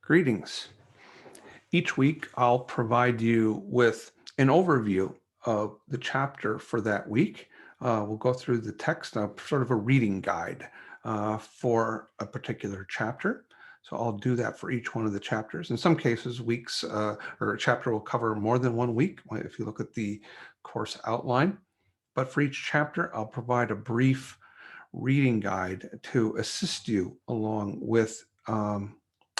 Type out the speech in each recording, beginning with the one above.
Greetings. Each week, I'll provide you with an overview of the chapter for that week. We'll go through the text, sort of a reading guide for a particular chapter. So I'll do that for each one of the chapters. In some cases, weeks or a chapter will cover more than 1 week if you look at the course outline. But for each chapter, I'll provide a brief reading guide to assist you along with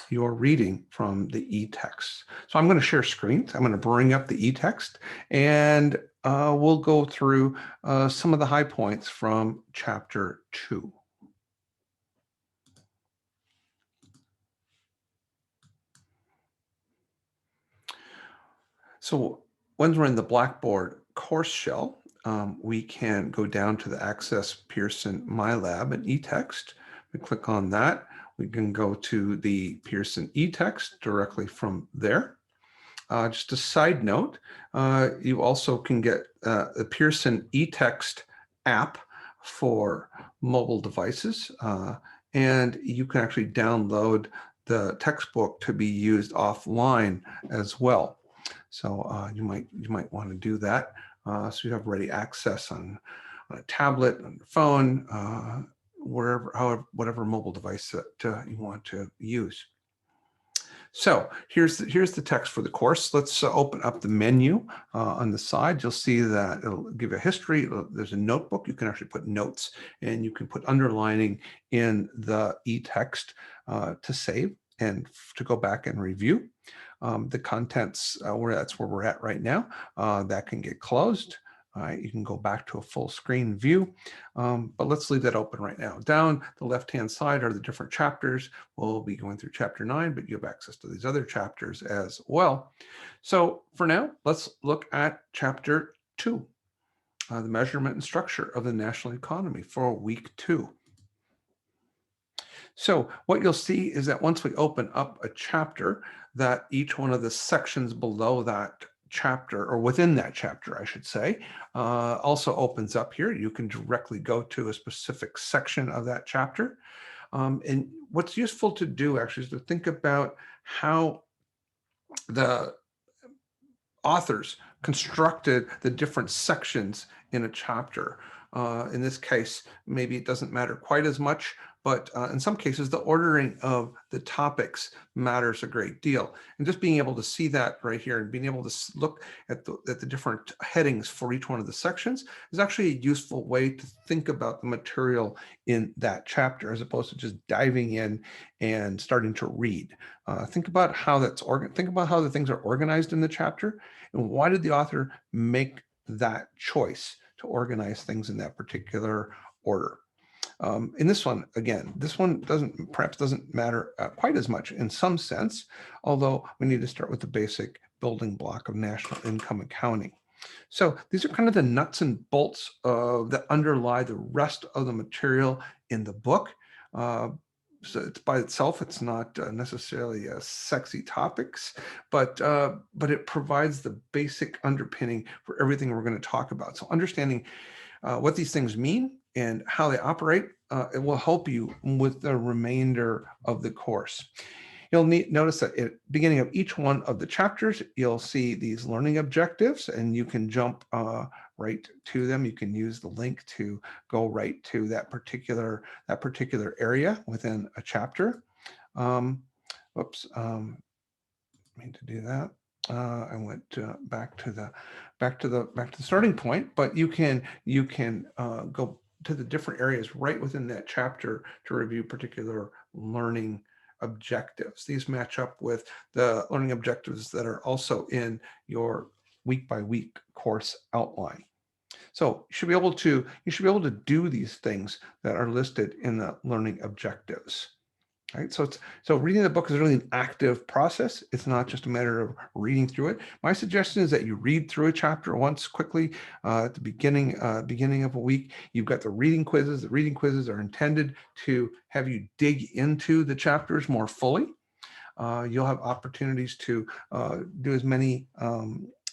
your reading from the e-text. So I'm going to share screens. I'm going to bring up the e-text and we'll go through some of the high points from chapter 2. So once we're in the Blackboard course shell, we can go down to the Access Pearson MyLab and e-text. We click on that. We can go to the Pearson e-text directly from there. Just a side note, you also can get the Pearson e-text app for mobile devices, and you can actually download the textbook to be used offline as well. So you might want to do that. So you have ready access on a tablet, on your phone, whatever mobile device that you want to use. So here's the text for the course. Let's open up the menu on the side. You'll see that it'll give a history. There's a notebook. You can actually put notes, and you can put underlining in the e-text to save and to go back and review. The contents, that's where we're at right now. That can get closed. You can go back to a full screen view, but let's leave that open right now. Down the left-hand side are the different chapters. We'll be going through chapter 9, but you have access to these other chapters as well. So for now, let's look at chapter 2, the measurement and structure of the national economy for week 2. So what you'll see is that once we open up a chapter, that each one of the sections below that chapter, or within that chapter, I should say, also opens up here. You can directly go to a specific section of that chapter. And what's useful to do actually is to think about how the authors constructed the different sections in a chapter. In this case, maybe it doesn't matter quite as much, but in some cases, the ordering of the topics matters a great deal. And just being able to see that right here and being able to look at the different headings for each one of the sections is actually a useful way to think about the material in that chapter, as opposed to just diving in and starting to read. Think about how think about how the things are organized in the chapter, and why did the author make that choice to organize things in that particular order. In this one, again, this one perhaps doesn't matter quite as much in some sense, although we need to start with the basic building block of national income accounting. So these are kind of the nuts and bolts that underlie the rest of the material in the book. So it's by itself, it's not necessarily sexy topics, but it provides the basic underpinning for everything we're going to talk about. So understanding what these things mean and how they operate, it will help you with the remainder of the course. You'll notice that at the beginning of each one of the chapters, you'll see these learning objectives, and you can jump right to them. You can use the link to go right to that particular area within a chapter. Whoops, I mean to do that. I went back to the starting point, but you can go to the different areas right within that chapter to review particular learning objectives. These match up with the learning objectives that are also in your week by week course outline. So you should be able to do these things that are listed in the learning objectives. Right, so reading the book is really an active process. It's not just a matter of reading through it. My suggestion is that you read through a chapter once quickly at the beginning of a week. You've got the reading quizzes. The reading quizzes are intended to have you dig into the chapters more fully. You'll have opportunities to do as many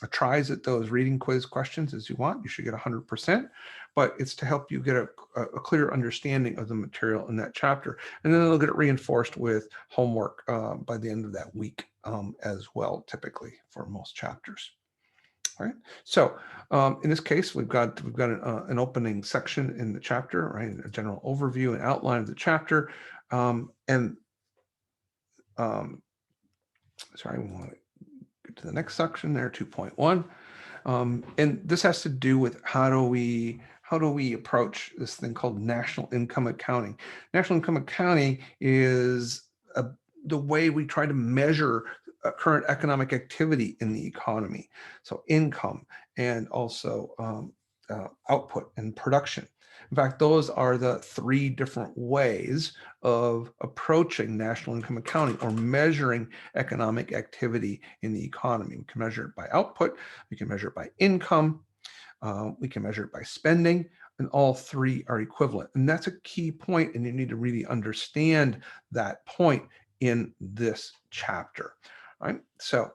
tries at those reading quiz questions as you want. You should get 100%, but it's to help you get a clear understanding of the material in that chapter. And then they'll get it reinforced with homework by the end of that week as well, typically for most chapters. All right. So in this case, we've got an opening section in the chapter, right? A general overview and outline of the chapter. Sorry, we want to get to the next section there, 2.1. And this has to do with how do we approach this thing called national income accounting. National income accounting is the way we try to measure current economic activity in the economy. So income and also output and production. In fact, those are the three different ways of approaching national income accounting or measuring economic activity in the economy. We can measure it by output, we can measure it by income, we can measure it by spending, and all three are equivalent. And that's a key point, and you need to really understand that point in this chapter. All right, so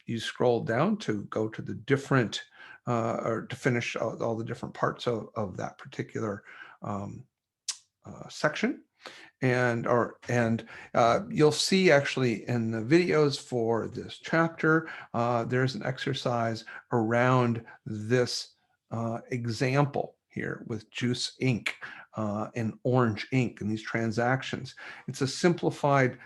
you scroll down to go to the different or to finish all the different parts of that particular section. And you'll see actually in the videos for this chapter, there's an exercise around this example here with Juice Inc. And Orange Inc. and these transactions. It's a simplified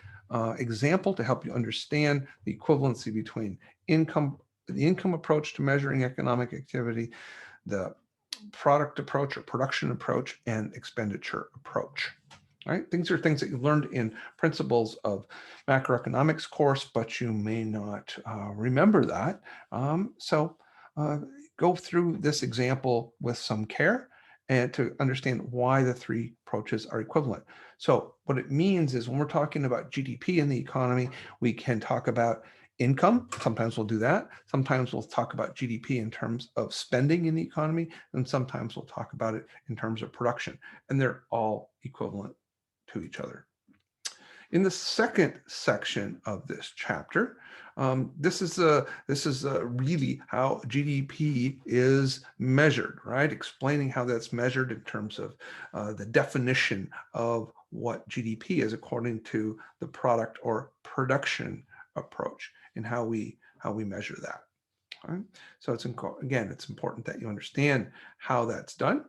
example to help you understand the equivalency between the income approach to measuring economic activity, the product approach or production approach, and expenditure approach. All right, these are things that you learned in Principles of Macroeconomics course, but you may not remember that. So go through this example with some care and to understand why the three approaches are equivalent. So what it means is when we're talking about GDP in the economy, we can talk about income. Sometimes we'll do that. Sometimes we'll talk about GDP in terms of spending in the economy, and sometimes we'll talk about it in terms of production, and they're all equivalent to each other. In the second section of this chapter, this is really how GDP is measured, right? Explaining how that's measured in terms of the definition of what GDP is according to the product or production approach and how we measure that. All right? So it's important that you understand how that's done.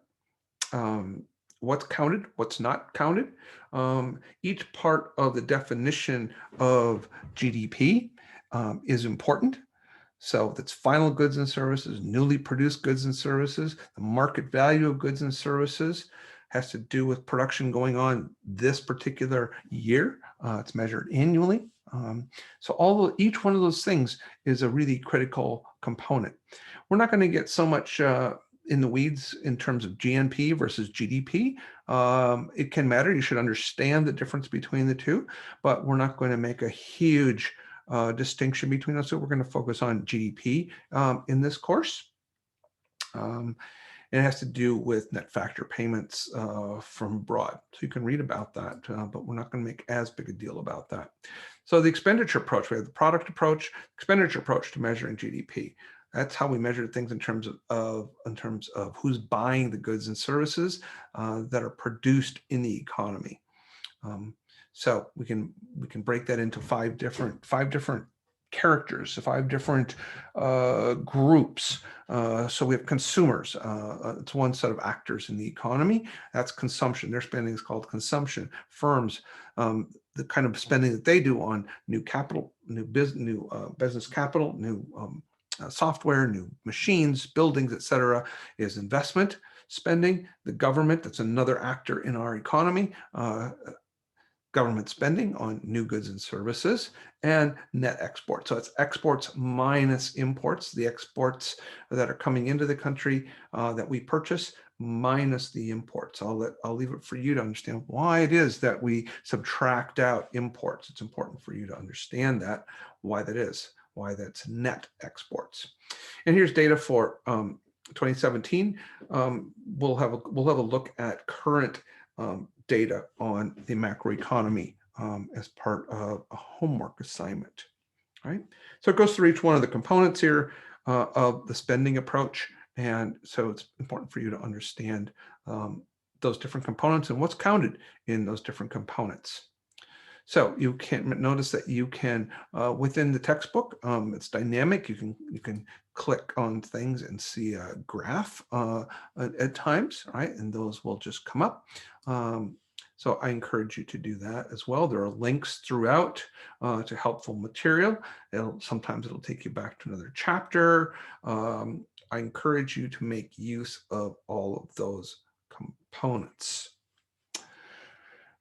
What's counted, what's not counted. Each part of the definition of GDP is important. So that's final goods and services, newly produced goods and services, the market value of goods and services has to do with production going on this particular year. It's measured annually. So each one of those things is a really critical component. We're not going to get so much in the weeds in terms of GNP versus GDP. It can matter. You should understand the difference between the two, but we're not going to make a huge distinction between those. So we're going to focus on GDP in this course. It has to do with net factor payments from abroad. So you can read about that, but we're not going to make as big a deal about that. So the expenditure approach, we have the product approach, expenditure approach to measuring GDP. That's how we measure things in terms of who's buying the goods and services that are produced in the economy. So we can break that into five different characters, 5 different groups. So we have consumers. It's one set of actors in the economy. That's consumption. Their spending is called consumption. Firms, the kind of spending that they do on new capital, new business capital, new software, new machines, buildings, etc., is investment spending. The government, that's another actor in our economy, government spending on new goods and services, and net export. So it's exports minus imports, the exports that are coming into the country that we purchase minus the imports. I'll leave it for you to understand why it is that we subtract out imports. It's important for you to understand that, why that is, why that's net exports. And here's data for 2017. We'll have a look at current data on the macroeconomy as part of a homework assignment. Right? So it goes through each one of the components here of the spending approach And so it's important for you to understand those different components and what's counted in those different components. So you can notice that you can, within the textbook, it's dynamic. You can click on things and see a graph at times, right? And those will just come up. So I encourage you to do that as well. There are links throughout to helpful material. Sometimes it'll take you back to another chapter. I encourage you to make use of all of those components.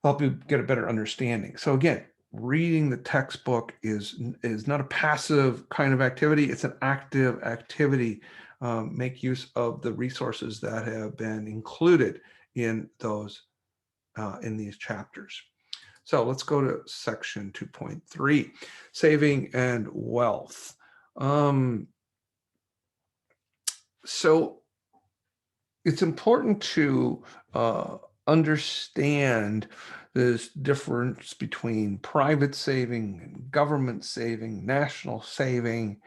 Help you get a better understanding. So again, reading the textbook is not a passive kind of activity. It's an active activity. Make use of the resources that have been included in those in these chapters. So let's go to section 2.3, saving and wealth. So it's important to understand this difference between private saving and government saving, national saving.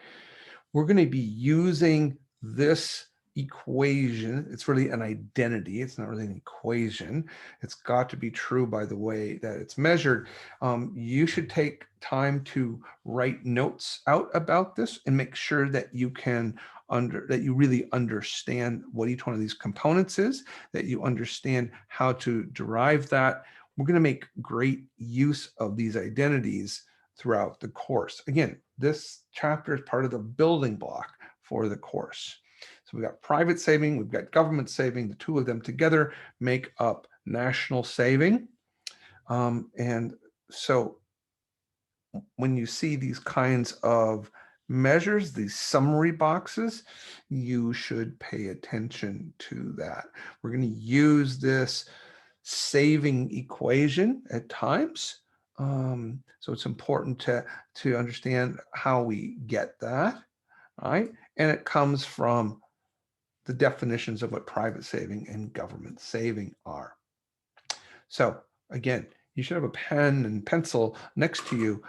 We're going to be using this equation. It's really an identity. It's not really an equation. It's got to be true by the way that it's measured. You should take time to write notes out about this and make sure that you can that you really understand what each one of these components is, that you understand how to derive that. We're going to make great use of these identities throughout the course. Again, this chapter is part of the building block for the course. So we've got private saving, we've got government saving. The two of them together make up national saving. And so when you see these kinds of measures, these summary boxes, you should pay attention to that. We're going to use this saving equation at times. So it's important to understand how we get that, right? And it comes from the definitions of what private saving and government saving are. So again, you should have a pen and pencil next to you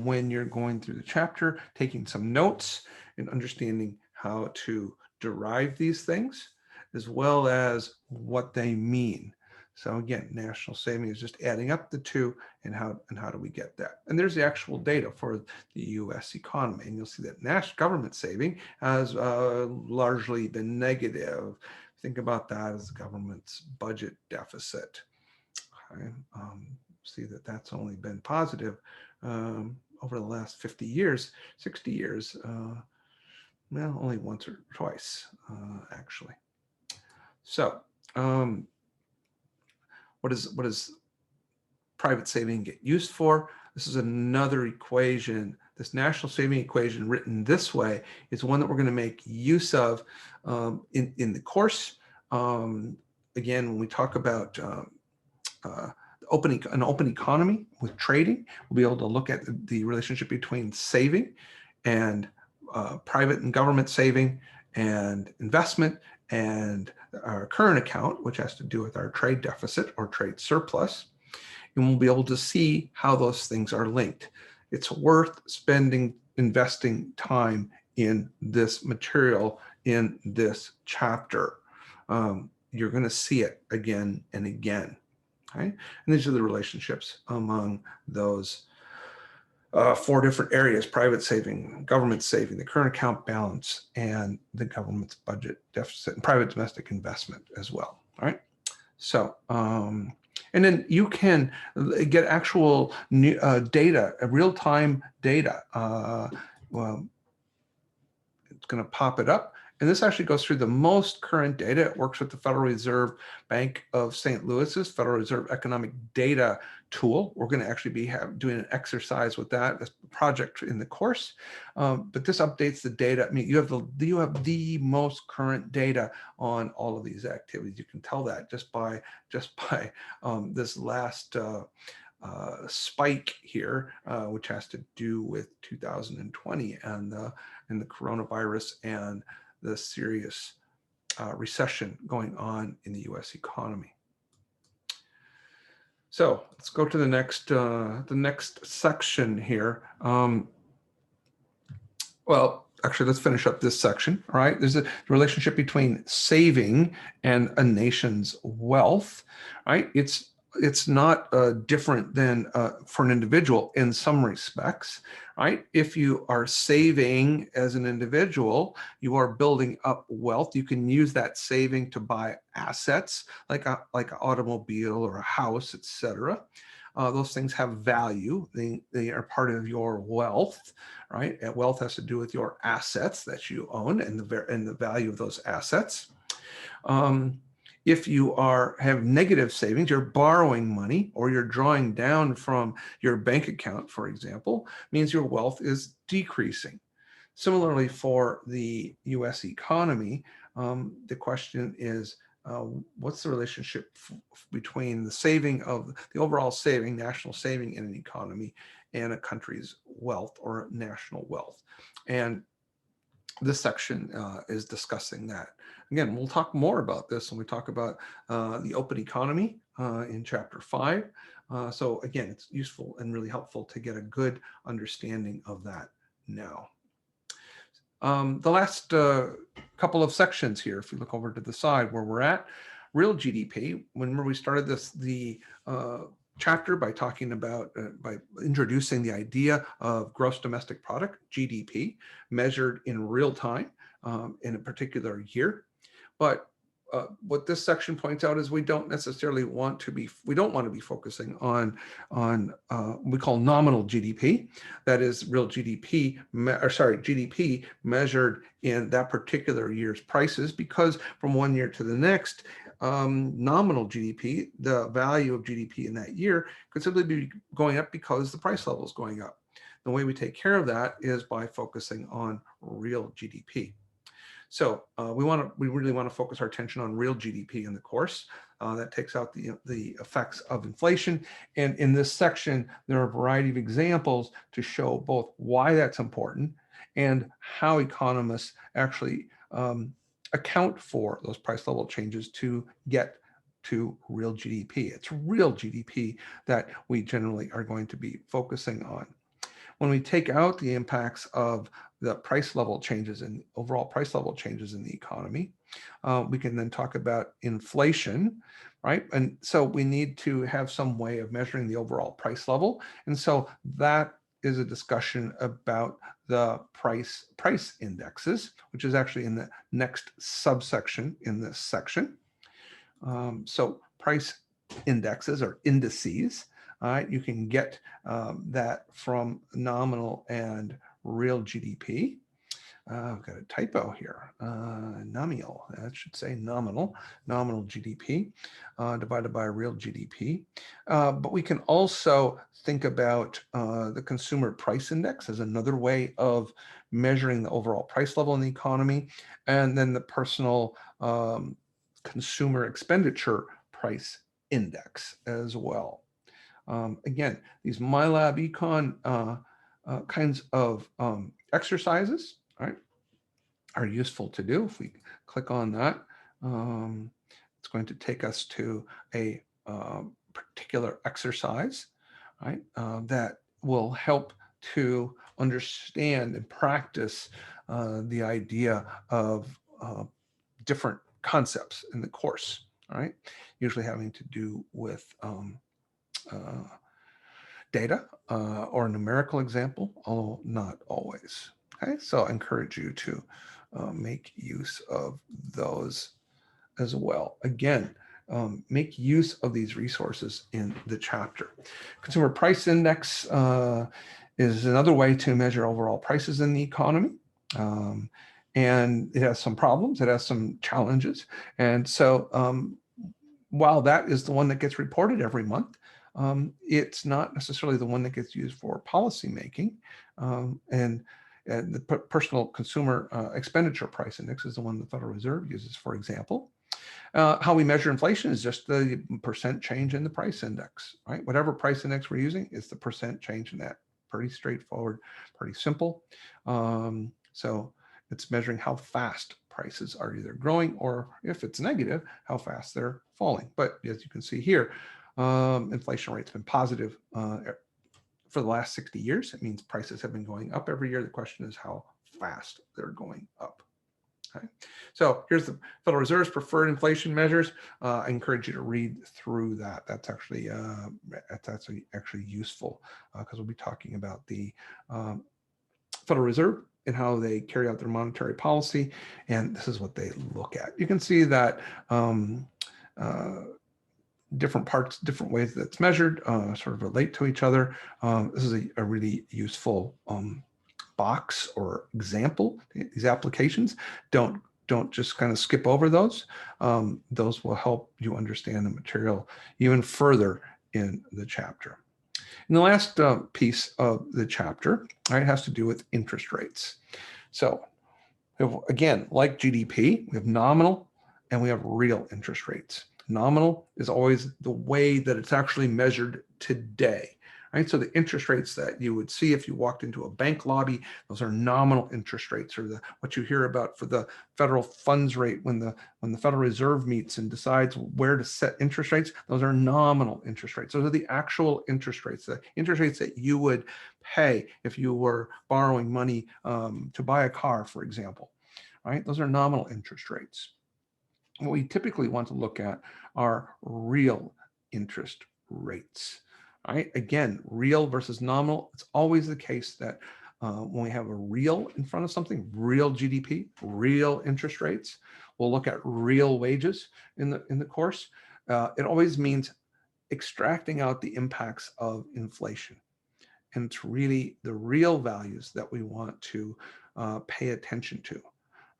when you're going through the chapter, taking some notes and understanding how to derive these things, as well as what they mean. So again, national saving is just adding up the two, and how do we get that? And there's the actual data for the U.S. economy, and you'll see that national government saving has largely been negative. Think about that as the government's budget deficit. Okay. See that that's only been positive over the last 50 years, 60 years, well, only once or twice, actually. So what is private saving get used for? This is another equation. This national saving equation written this way is one that we're going to make use of in the course. Again, when we talk about an open economy with trading, we'll be able to look at the relationship between saving and private and government saving and investment and our current account, which has to do with our trade deficit or trade surplus. And we'll be able to see how those things are linked. It's worth investing time in this material, in this chapter. You're going to see it again and again. Okay? And these are the relationships among those four different areas: private saving, government saving, the current account balance, and the government's budget deficit, and private domestic investment as well. All right. So, and then you can get actual data, real-time data. Well, it's going to pop it up. And this actually goes through the most current data. It works with the Federal Reserve Bank of St. Louis's Federal Reserve Economic Data tool. We're going to actually be doing an exercise with that, this project in the course. But this updates the data. I mean, you have the most current data on all of these activities. You can tell that just by this last spike here, which has to do with 2020 and the coronavirus and the serious recession going on in the U.S. economy. So let's go to the next section here. Well, actually, let's finish up this section. All right. There's a relationship between saving and a nation's wealth. Right. It's not different than for an individual in some respects. Right. If you are saving as an individual, you are building up wealth. You can use that saving to buy assets like an automobile or a house, etc. Those things have value. They are part of your wealth, right? And wealth has to do with your assets that you own and the value of those assets. If you have negative savings, you're borrowing money or you're drawing down from your bank account, for example, means your wealth is decreasing. Similarly, for the U.S. economy, the question is, what's the relationship between the overall saving, national saving in an economy and a country's wealth or national wealth? And this section is discussing that. Again, we'll talk more about this when we talk about the open economy in chapter 5. So again, it's useful and really helpful to get a good understanding of that now. The last couple of sections here, if you look over to the side where we're at, real GDP. When we started the chapter by talking about, by introducing the idea of gross domestic product, GDP, measured in real time in a particular year. But what this section points out is we don't necessarily want to be focusing on we call nominal GDP, that is real GDP, GDP measured in that particular year's prices, because from one year to the next, nominal GDP, the value of GDP in that year, could simply be going up because the price level is going up. The way we take care of that is by focusing on real GDP. So we really want to focus our attention on real GDP in the course. That takes out the effects of inflation. And in this section, there are a variety of examples to show both why that's important and how economists actually account for those price level changes to get to real GDP. It's real GDP that we generally are going to be focusing on. When we take out the impacts of the price level changes and overall price level changes in the economy, we can then talk about inflation, right? And so we need to have some way of measuring the overall price level. And so that is a discussion about the price indexes, which is actually in the next subsection in this section. So price indexes or indices, you can get that from nominal and real GDP. I've got a typo here. Nominal, that should say nominal GDP divided by real GDP. But we can also think about the consumer price index as another way of measuring the overall price level in the economy, and then the personal consumer expenditure price index as well. Again, these MyLab Econ kinds of exercises, right, are useful to do. If we click on that, it's going to take us to a particular exercise, right, that will help to understand and practice the idea of different concepts in the course, right, usually having to do with data or a numerical example, although not always. Okay, so I encourage you to make use of those as well. Again, make use of these resources in the chapter. Consumer Price Index is another way to measure overall prices in the economy. And it has some problems, it has some challenges. And so while that is the one that gets reported every month, it's not necessarily the one that gets used for policy making. And the personal consumer expenditure price index is the one the Federal Reserve uses, for example. How we measure inflation is just the percent change in the price index, right? Whatever price index we're using is the percent change in that. Pretty straightforward, pretty simple. So it's measuring how fast prices are either growing, or if it's negative, how fast they're falling. But as you can see here, inflation rate's been positive for the last 60 years. It means prices have been going up every year. The question is how fast they're going up. Okay. So here's the Federal Reserve's preferred inflation measures. I encourage you to read through that. That's actually useful because we'll be talking about the Federal Reserve and how they carry out their monetary policy. And this is what they look at. You can see that different parts, different ways that it's measured sort of relate to each other. This is a really useful box or example. These applications don't just kind of skip over those. Those will help you understand the material even further in the chapter. And the last piece of the chapter, right, has to do with interest rates. So again, like GDP, we have nominal and we have real interest rates. Nominal is always the way that it's actually measured today. Right? So the interest rates that you would see if you walked into a bank lobby, those are nominal interest rates, or what you hear about for the federal funds rate when the Federal Reserve meets and decides where to set interest rates. Those are nominal interest rates. Those are the actual interest rates, the interest rates that you would pay if you were borrowing money to buy a car, for example. Right? Those are nominal interest rates. What we typically want to look at are real interest rates. Right? Again, real versus nominal. It's always the case that when we have a real in front of something, real GDP, real interest rates, we'll look at real wages in the course. It always means extracting out the impacts of inflation. And it's really the real values that we want to pay attention to.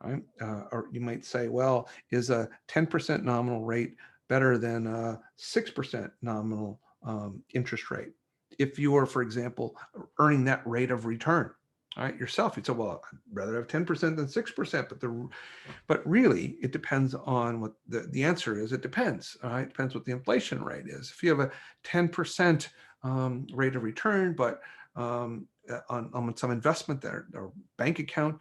Right? Or you might say, well, is a 10% nominal rate better than a 6% nominal interest rate? If you were, for example, earning that rate of return, right, yourself, you'd say, well, I'd rather have 10% than 6%, but really it depends on what the answer is. It depends. All right, it depends what the inflation rate is. If you have a 10% rate of return, but on some investment there or bank account,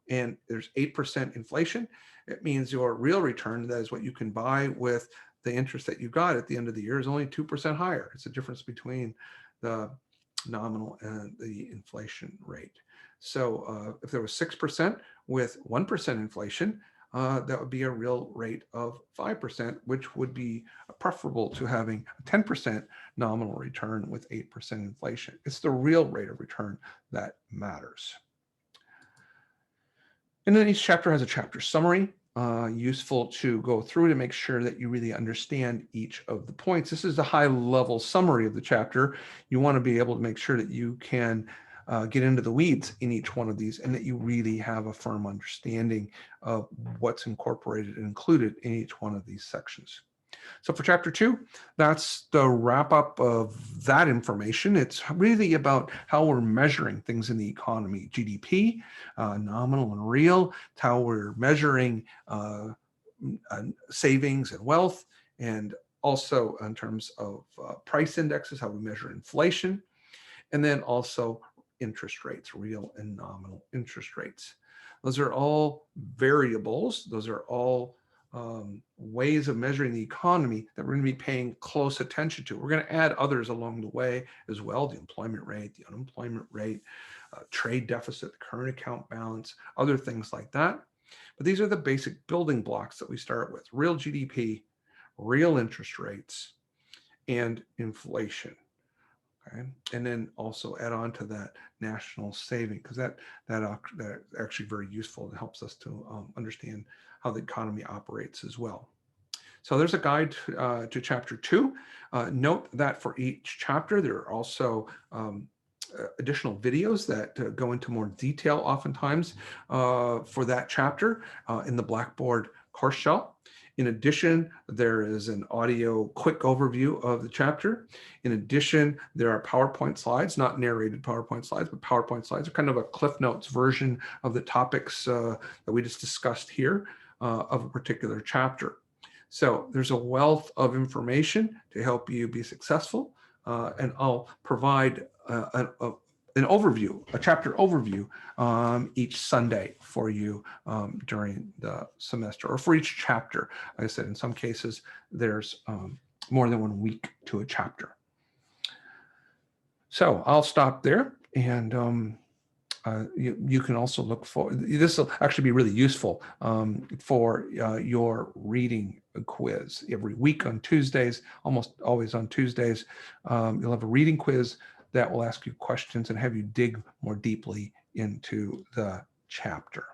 and there's 8% inflation, it means your real return, that is what you can buy with the interest that you got at the end of the year, is only 2% higher. It's the difference between the nominal and the inflation rate. So if there was 6% with 1% inflation, that would be a real rate of 5%, which would be preferable to having a 10% nominal return with 8% inflation. It's the real rate of return that matters. And then each chapter has a chapter summary, useful to go through to make sure that you really understand each of the points. This is a high-level summary of the chapter. You want to be able to make sure that you can get into the weeds in each one of these and that you really have a firm understanding of what's incorporated and included in each one of these sections. So for chapter 2, that's the wrap up of that information. It's really about how we're measuring things in the economy, GDP, nominal and real. It's how we're measuring savings and wealth, and also in terms of price indexes, how we measure inflation, and then also interest rates, real and nominal interest rates. Those are all variables. Those are all ways of measuring the economy that we're going to be paying close attention to. We're going to add others along the way as well: the employment rate, the unemployment rate, trade deficit, the current account balance, other things like that. But these are the basic building blocks that we start with: real GDP, real interest rates, and inflation. Okay. And then also add on to that national saving, because that's actually very useful. It helps us to understand how the economy operates as well. So there's a guide to chapter 2. Note that for each chapter, there are also additional videos that go into more detail oftentimes for that chapter in the Blackboard course shell. In addition, there is an audio quick overview of the chapter. In addition, there are PowerPoint slides, not narrated PowerPoint slides, but PowerPoint slides are kind of a Cliff Notes version of the topics that we just discussed here of a particular chapter. So there's a wealth of information to help you be successful, and I'll provide an overview, a chapter overview each Sunday for you during the semester, or for each chapter. Like I said, in some cases, there's more than 1 week to a chapter. So I'll stop there and You can also look for, this will actually be really useful for your reading quiz. Every week on Tuesdays, almost always on Tuesdays, you'll have a reading quiz that will ask you questions and have you dig more deeply into the chapter.